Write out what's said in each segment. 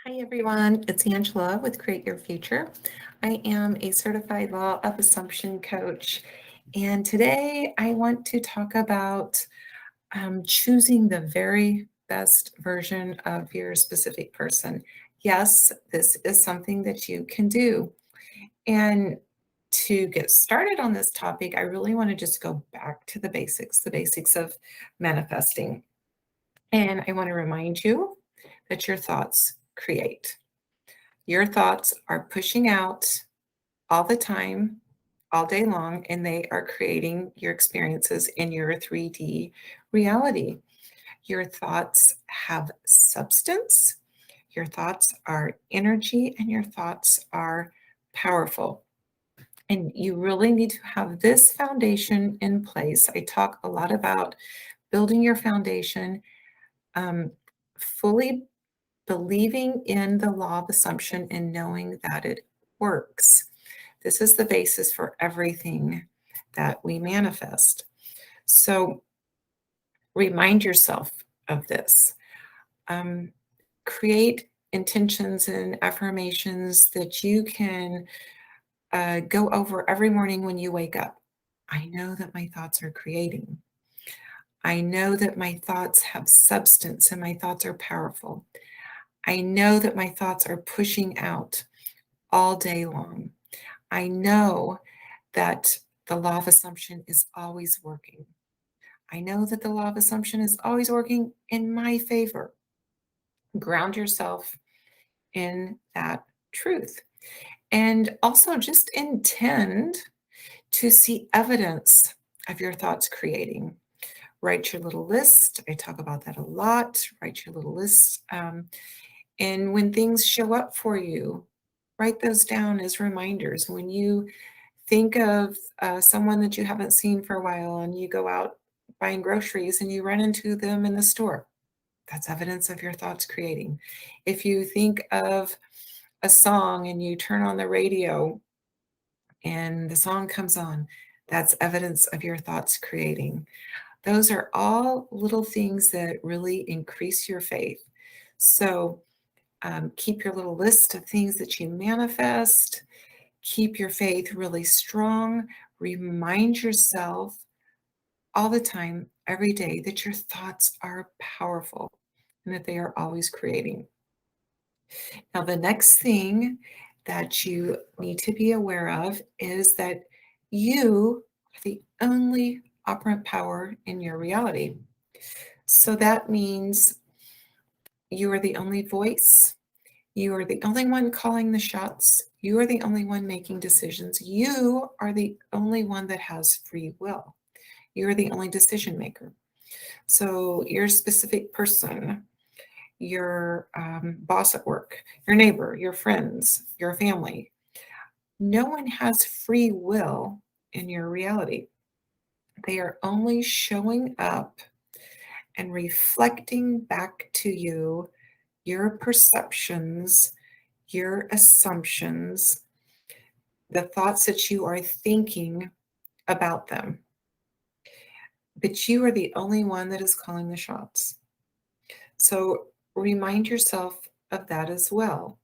Hi everyone, it's Angela with Create Your Future. I am a certified law of assumption coach, and today I want to talk about choosing the very best version of your specific person. Yes, this is something that you can do. And to get started on this topic, I really want to just go back to the basics of manifesting. And I want to remind you that your thoughts create. Your thoughts are pushing out all the time, all day long, and they are creating your experiences in your 3D reality. Your thoughts have substance, your thoughts are energy, and your thoughts are powerful. And you really need to have this foundation in place. I talk a lot about building your foundation, fully believing in the law of assumption and knowing that it works. This is the basis for everything that we manifest. So remind yourself of this. Create intentions and affirmations that you can go over every morning when you wake up. I know that my thoughts are creating. I know that my thoughts have substance and my thoughts are powerful. I know that my thoughts are pushing out all day long. I know that the law of assumption is always working. I know that the law of assumption is always working in my favor. Ground yourself in that truth. And also just intend to see evidence of your thoughts creating. Write your little list. I talk about that a lot. Write your little list. And when things show up for you, write those down as reminders. When you think of someone that you haven't seen for a while and you go out buying groceries and you run into them in the store, that's evidence of your thoughts creating. If you think of a song and you turn on the radio and the song comes on, that's evidence of your thoughts creating. Those are all little things that really increase your faith. So keep your little list of things that you manifest. Keep your faith really strong. Remind yourself all the time, every day, that your thoughts are powerful and that they are always creating. Now, the next thing that you need to be aware of is that you are the only operant power in your reality. So that means you are the only voice. You are the only one calling the shots. You are the only one making decisions. You are the only one that has free will. You are the only decision maker. So your specific person, your boss at work, your neighbor, your friends, your family, no one has free will in your reality. They are only showing up and reflecting back to you your perceptions, your assumptions, the thoughts that you are thinking about them. But you are the only one that is calling the shots. So remind yourself of that as well.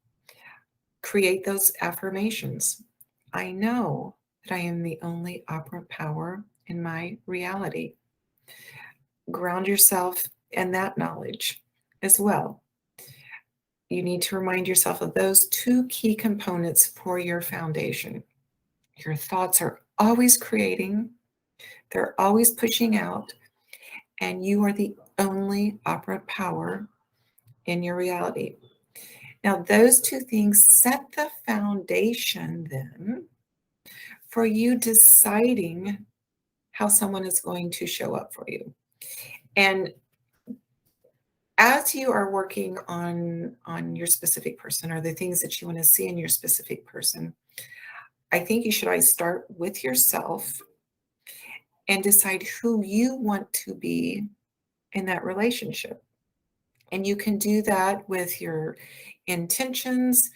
Create those affirmations. I know that I am the only operant power in my reality. Ground yourself in that knowledge as well. You need to remind yourself of those two key components for your foundation. Your thoughts are always creating, they're always pushing out, and you are the only operant power in your reality. Now, those two things set the foundation then for you deciding how someone is going to show up for you. And as you are working on your specific person or the things that you want to see in your specific person, I think you should always start with yourself and decide who you want to be in that relationship. And you can do that with your intentions,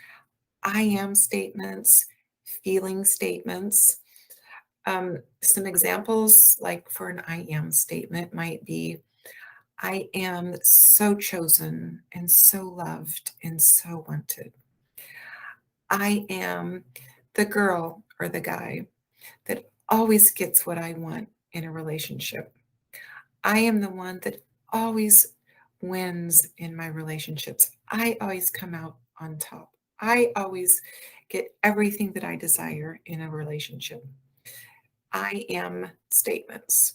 I am statements, feeling statements. Some examples, like for an I am statement, might be I am so chosen and so loved and so wanted. I am the girl or the guy that always gets what I want in a relationship. I am the one that always wins in my relationships. I always come out on top. I always get everything that I desire in a relationship. I am statements.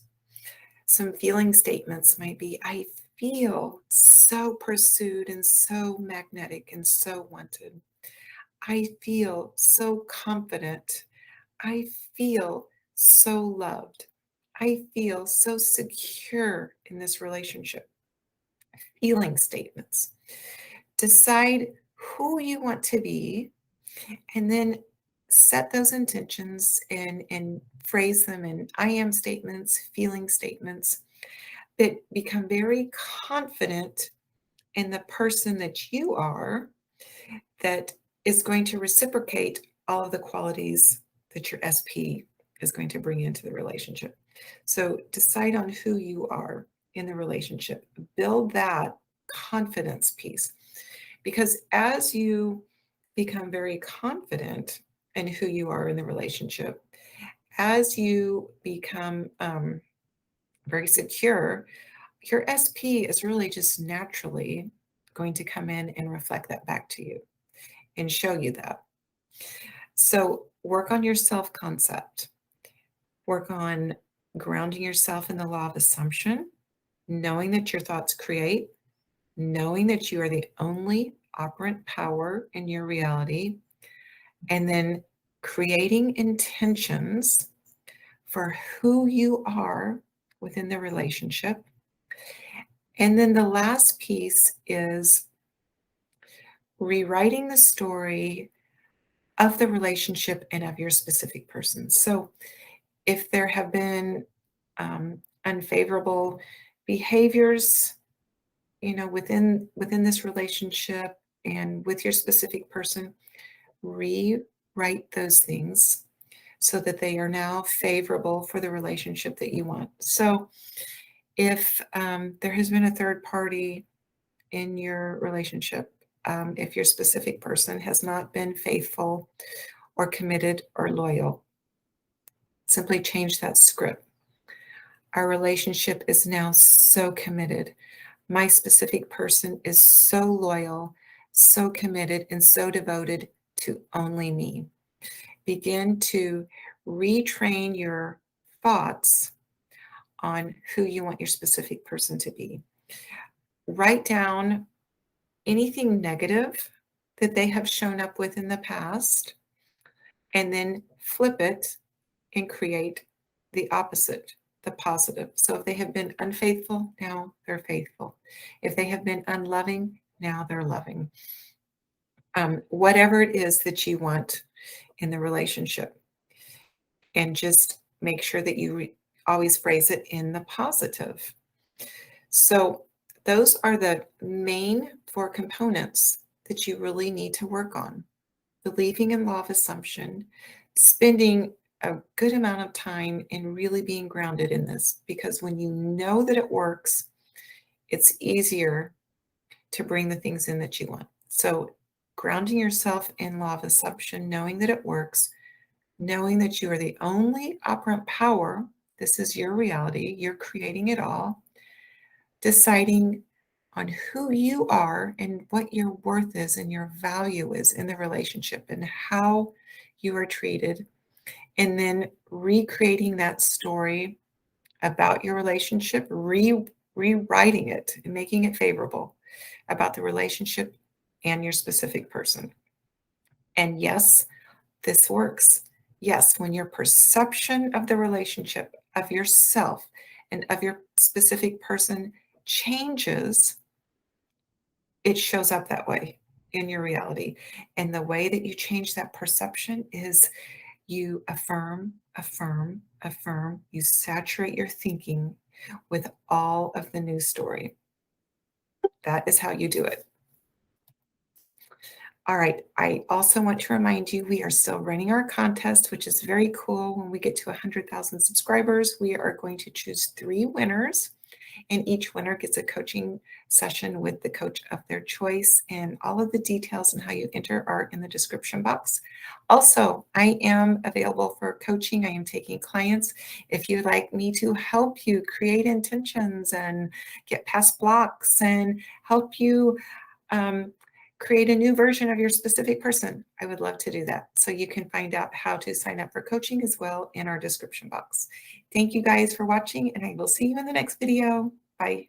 Some feeling statements might be I feel so pursued and so magnetic and so wanted. I feel so confident. I feel so loved. I feel so secure in this relationship. Feeling statements. Decide who you want to be and then set those intentions and phrase them in I am statements, feeling statements that become very confident in the person that you are that is going to reciprocate all of the qualities that your SP is going to bring into the relationship. So decide on who you are in the relationship. Build that confidence piece. Because as you become very confident in who you are in the relationship, as you become very secure, your SP is really just naturally going to come in and reflect that back to you and show you that. So work on your self concept, work on grounding yourself in the law of assumption, knowing that your thoughts create, knowing that you are the only operant power in your reality, and then creating intentions for who you are within the relationship. And then the last piece is rewriting the story of the relationship and of your specific person. So if there have been unfavorable behaviors, within this relationship and with your specific person, rewrite those things so that they are now favorable for the relationship that you want. So if there has been a third party in your relationship, if your specific person has not been faithful or committed or loyal, simply change that script. Our relationship is now so committed. My specific person is so loyal, so committed, and so devoted to only me. Begin to retrain your thoughts on who you want your specific person to be. Write down anything negative that they have shown up with in the past, and then flip it and create the opposite, the positive. So if they have been unfaithful, now they're faithful. If they have been unloving, now they're loving. Whatever it is that you want in the relationship, and just make sure that you always phrase it in the positive. So those are the main 4 components that you really need to work on. Believing in law of assumption, spending a good amount of time in really being grounded in this, because when you know that it works, it's easier to bring the things in that you want. So grounding yourself in law of assumption, knowing that it works, knowing that you are the only operant power, this is your reality, you're creating it all, deciding on who you are and what your worth is and your value is in the relationship and how you are treated, and then recreating that story about your relationship, rewriting it and making it favorable about the relationship and your specific person. And yes, this works. Yes, when your perception of the relationship, of yourself, and of your specific person changes, it shows up that way in your reality. And the way that you change that perception is you affirm, affirm, affirm. You saturate your thinking with all of the new story. That is how you do it. All right. I also want to remind you, we are still running our contest, which is very cool. When we get to 100,000 subscribers, we are going to choose 3 winners. and each winner gets a coaching session with the coach of their choice, and all of the details and how you enter are in the description box. Also, I am available for coaching. I am taking clients. If you'd like me to help you create intentions and get past blocks and help you create a new version of your specific person, I would love to do that. So you can find out how to sign up for coaching as well in our description box. Thank you guys for watching, and I will see you in the next video. Bye.